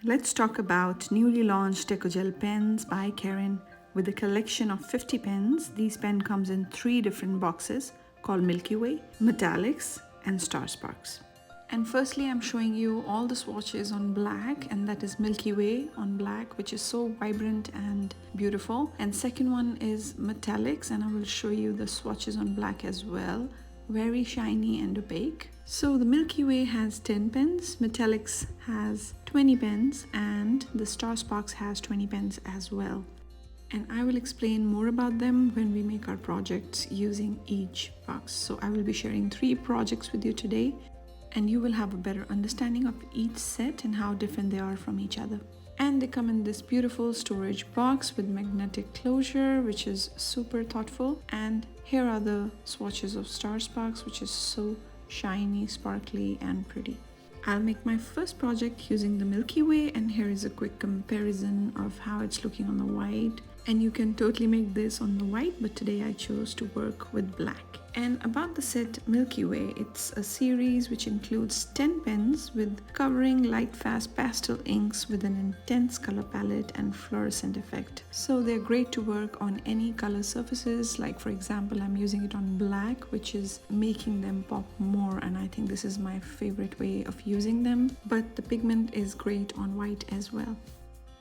Let's talk about newly launched DECO GEL pens by Karin. With a collection of 50 pens, these pen comes in 3 different boxes called Milky Way, Metallics and Star Sparks. And firstly, I'm showing you all the swatches on black, and that is Milky Way on black, which is so vibrant and beautiful. And second one is Metallics, and I will show you the swatches on black as well. Very shiny and opaque. So the Milky Way has 10 pens, Metallics has 20 pens, and the Star Sparks has 20 pens as well. And I will explain more about them when we make our projects using each box. So I will be sharing 3 projects with you today, and you will have a better understanding of each set and how different they are from each other. And they come in this beautiful storage box with magnetic closure, which is super thoughtful. And here are the swatches of Star Sparks, which is so shiny, sparkly and pretty. I'll make my first project using the Milky Way, and here is a quick comparison of how it's looking on the white. And you can totally make this on the white, but today I chose to work with black. And about the set Milky Way, it's a series which includes 10 pens with covering light fast pastel inks with an intense color palette and fluorescent effect. So they're great to work on any color surfaces, like for example I'm using it on black, which is making them pop more, and I think this is my favorite way of using them. But the pigment is great on white as well.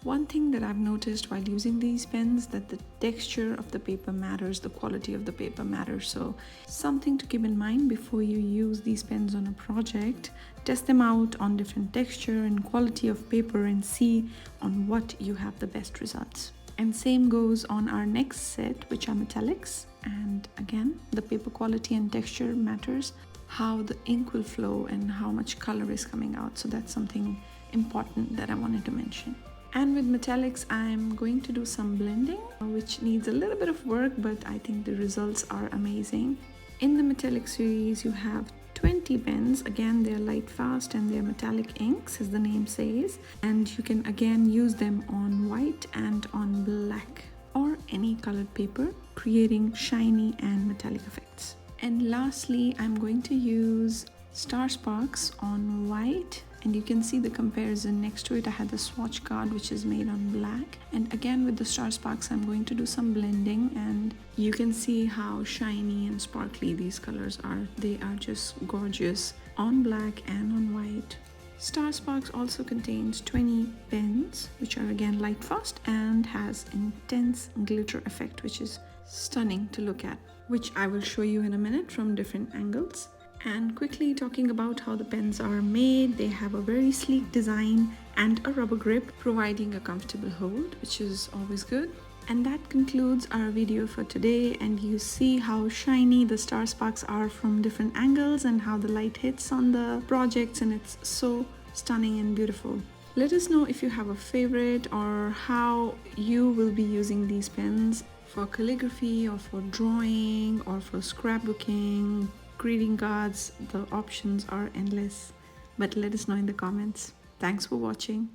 One thing that I've noticed while using these pens, that the texture of the paper matters, the quality of the paper matters. So something to keep in mind before you use these pens on a project. Test them out on different texture and quality of paper and see on what you have the best results. And same goes on our next set, which are metallics. And again, the paper quality and texture matters, how the ink will flow and how much color is coming out. So that's something important that I wanted to mention. And with metallics, I'm going to do some blending, which needs a little bit of work, but I think the results are amazing. In the metallic series, you have 20 pens. Again, they're light fast and they're metallic inks, as the name says. And you can again use them on white and on black or any colored paper, creating shiny and metallic effects. And lastly, I'm going to use Star Sparks on white, and you can see the comparison next to it. I had the swatch card which is made on black, and again with the Star Sparks I'm going to do some blending, and you can see how shiny and sparkly these colors are. They are just gorgeous on black and on white. Star Sparks also contains 20 pens, which are again light fast and has intense glitter effect, which is stunning to look at, which I will show you in a minute from different angles. And quickly talking about how the pens are made, they have a very sleek design and a rubber grip, providing a comfortable hold, which is always good. And that concludes our video for today, and you see how shiny the Star Sparks are from different angles and how the light hits on the projects, and it's so stunning and beautiful. Let us know if you have a favorite or how you will be using these pens for calligraphy or for drawing or for scrapbooking, greeting cards. The options are endless, but let us know in the comments. Thanks for watching.